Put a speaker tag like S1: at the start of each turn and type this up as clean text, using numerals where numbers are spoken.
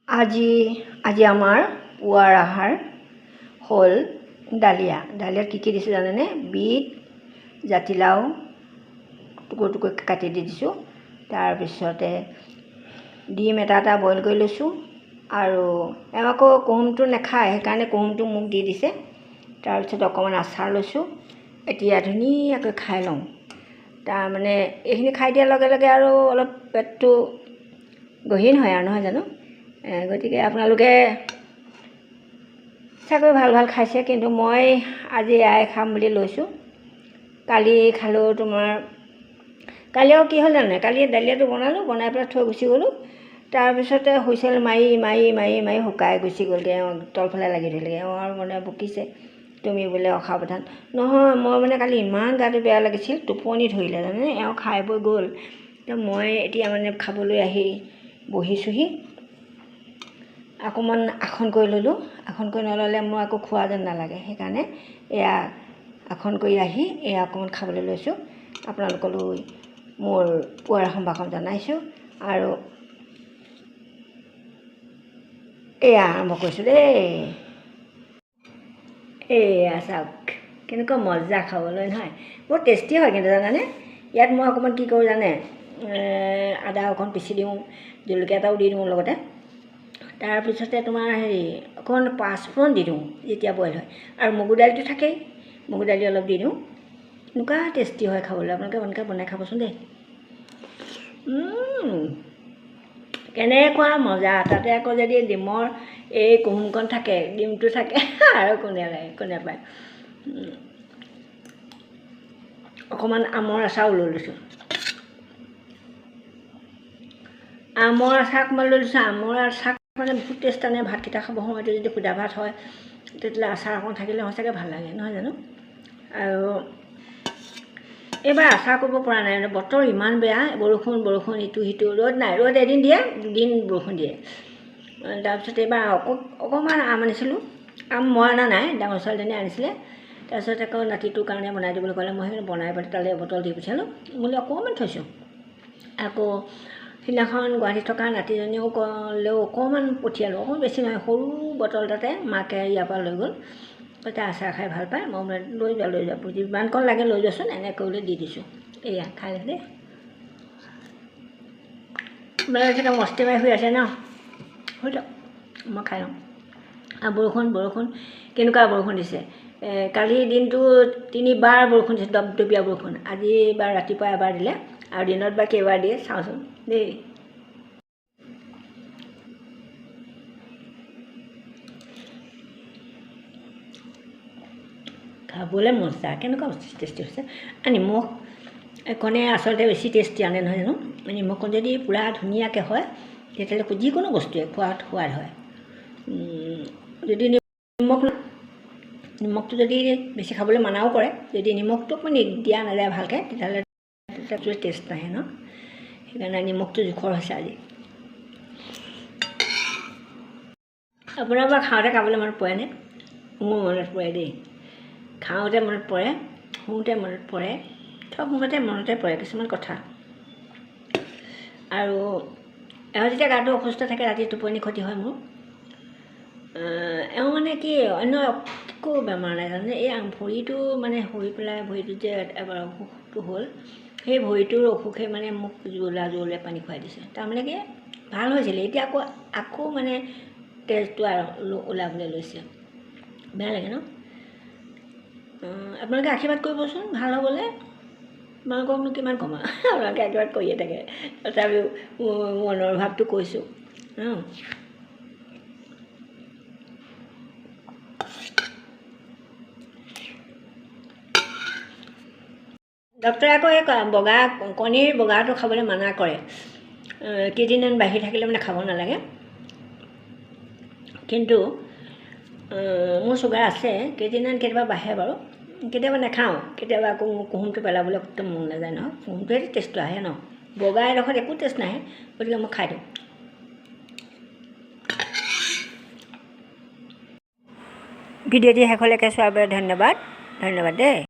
S1: আজি আজি আমাৰ পুৱাৰ আহাৰ হ'ল ডালিয়া। ডালিয়াত কি দিছোঁ জানেনে? বিট, জাতিলাও টুকুৰ টুকুৰকৈ কাটি দি দিছোঁ। তাৰপিছতে ডিম এটা বইল কৰি লৈছোঁ। আৰু এওঁ আকৌ কুহুমটো নাখায়, সেইকাৰণে কুহুমটো মোক দি দিছে। তাৰপিছত অকণমান আচাৰ লৈছোঁ। এতিয়া ধুনীয়াকৈ খাই লওঁ। তাৰমানে এইখিনি খাই দিয়াৰ লগে লগে আৰু অলপ পেটটো গহীন হয় আৰু, নহয় জানো? গতিকে আপোনালোকে চাগৈ ভাল ভাল খাইছে, কিন্তু মই আজি এয়াই খাম বুলি লৈছোঁ। কালি খালোঁ কালি আৰু কি হ'ল জানে? কালি ডালিয়াটো বনালোঁ, বনাই পেলাই থৈ গুচি গ'লোঁ। তাৰপিছতে হুইচেল মাৰি মাৰি মাৰি মাৰি শুকাই গুচি গ'লগৈ। এওঁ তলফালে লাগি ধৰিলেগৈ। এওঁ আৰু বকিছে, তুমি বোলে অসাৱধান। নহয়, মই কালি ইমান গাটো বেয়া লাগিছিল, টোপনি ধৰিলে জানেনে? এওঁ খাই বৈ গ'ল। মই এতিয়া খাবলৈ আহি বহিছোঁহি। অকণমান আসন কৰি ল'লোঁ। আসন কৰি নল'লে মোৰ আকৌ খোৱা যেন নালাগে। সেইকাৰণে এয়া আসন কৰি আহি এয়া অকণমান খাবলৈ লৈছোঁ। আপোনালোকলৈ মোৰ পুৱাৰ সম্ভাষণ জনাইছোঁ। আৰু এয়া আৰম্ভ কৰিছোঁ দেই। এয়া চাওক, কেনেকুৱা মজা খাবলৈ, নহয়? বহুত টেষ্টি হয় কিন্তু, জানানে? ইয়াত মই অকণমান কি কৰোঁ জানে? আদা অকণ পিচি দিওঁ, জলকীয়া এটাও দি দিওঁ লগতে। তাৰপিছতে অকণমান পাঁচফোৰণ দি দিওঁ যেতিয়া বইল হয়। আৰু মগু দালিটো থাকেই, মগু দালি অলপ দি দিওঁ। এনেকুৱা টেষ্টি হয় খাবলৈ। আপোনালোকে এনেকৈ বনাই খাবচোন দেই। কেনেকুৱা মজা! তাতে আকৌ যদি ডিমৰ এই কুহুমকণ থাকে, ডিমটো থাকে, আৰু কোনে পায়। অকণমান আমৰ আচাৰো লৈ লৈছোঁ। আমৰ আচাৰ অকণমান লৈ লৈছোঁ। আমৰ আচাৰ বহুত টেষ্ট আনে। ভাতকেইটা খাব সময়তে যদি সুদা ভাত হয়, তেতিয়াহ'লে আচাৰ অকণ থাকিলে সঁচাকৈ ভাল লাগে, নহয় জানো? আৰু এইবাৰ আচাৰ কৰিব পৰা নাই। বতৰ ইমান বেয়া, বৰষুণ ইটো সিটো, ৰ'দ নাই। ৰ'দ এদিন দিয়ে, দুদিন বৰষুণ দিয়ে। তাৰপিছত এইবাৰ অকণমান আম আনিছিলোঁ। আম মই অনা নাই, ডাঙৰ ছোৱালীজনীয়ে আনিছিলে। তাৰপিছত আকৌ নাতিটোৰ কাৰণে বনাই দিবলৈ ক'লে। মই সেইকাৰণে বনাই পেলাই তালৈ বটল দি পঠিয়ালোঁ। মোলৈ অকণমান থৈছোঁ। আকৌ সিদিনাখন গুৱাহাটীত থকা নাতিজনীও ক'লেও অকণমান পঠিয়ালোঁ। অকণমান বেছি নহয়, সৰু বটল এটাতে মাকে ইয়াৰ পৰা লৈ গ'ল। তাই আচাৰ খাই ভাল পায়। মই লৈ যোৱা যিমানকণ লাগে লৈ যোৱাচোন, এনেকৈ কৰি দি দিছোঁ। এয়া খাই দেই। আপোনালোকে মস্তি মাৰি শুই আছে ন? হৈ যাওক, মই খাই লওঁ। আৰু বৰষুণ কেনেকুৱা বৰষুণ দিছে। কালিৰ দিনটো 3বাৰ বৰষুণ দিছে, দপদপীয়া বৰষুণ। আজি এবাৰ ৰাতিপুৱা এবাৰ দিলে, আৰু দিনত বা কেইবাৰ দিয়ে চাওঁচোন দেই। খাবলৈ মজা, কেনেকুৱা টেষ্টি হৈছে। নিমখ কণে আচলতে বেছি টেষ্টি আনে, নহয় জানো? নিমখকণ যদি পূৰা ধুনীয়াকৈ হয়, তেতিয়াহ'লে যিকোনো বস্তুৱে খোৱাত সোৱাদ হয়। যদি নিমখটো যদি বেছি খাবলৈ মানাও কৰে, যদি নিমখটো অকণমান দিয়া নাযায় ভালকৈ, তেতিয়াহ'লে টেষ্ট নাহে ন? সেইকাৰণে নিমখটো জোখৰ হৈছে আজি। আপোনাৰ পৰা খাওঁতে খাবলৈ মনত পৰেনে? মোৰ মনত পৰে দেই। খাওঁতে মনত পৰে, শুওঁতে মনত পৰে, চব মনতে পৰে কিছুমান কথা। আৰু এওঁ যেতিয়া গাটো অসুস্থ থাকে, ৰাতি টোপনি ক্ষতি হয় মোৰ। এওঁ কি অন্য একো বেমাৰ নাই জানে? এই ভৰিটো হৈ পেলাই ভৰিটোত যে এবাৰ অসুখটো হ'ল, সেই ভৰিটোৰ অসুখে মোক জোৰলে পানী খুৱাই দিছে। তাৰমানে কি ভাল হৈছিলে, এতিয়া আকৌ তেজটো ওলাবলৈ লৈছে। বেয়া লাগে ন? আপোনালোকে আশীৰ্বাদ কৰিবচোন ভাল হ'বলৈ। আপোনালোককনো কিমান কম আৰু, আপোনালোকে আশীৰ্বাদ কৰিয়ে থাকে। তথাপিও মনৰ ভাৱটো কৈছোঁ। ডক্তৰে আকৌ এই কণীৰ বগাটো খাবলৈ মানা কৰে। কেইদিনমান বাঢ়ি থাকিলে খাব নালাগে। কিন্তু মোৰ চুগাৰ আছে, কেইদিনমান কেতিয়াবা বাঢ়ে বাৰু, কেতিয়াবা নাখাওঁ। কেতিয়াবা আকৌ মোৰ কুহুমটো পেলাবলৈ একদম মন নাযায় নহয়। কুহুমটোৱে টেষ্টটো আহে ন? বগা এডোখৰত একো টেষ্ট নাহে, গতিকে মই খাই দিওঁ। ভিডিঅ'টি শেষলৈকে চোৱাৰ বাবে ধন্যবাদ দেই।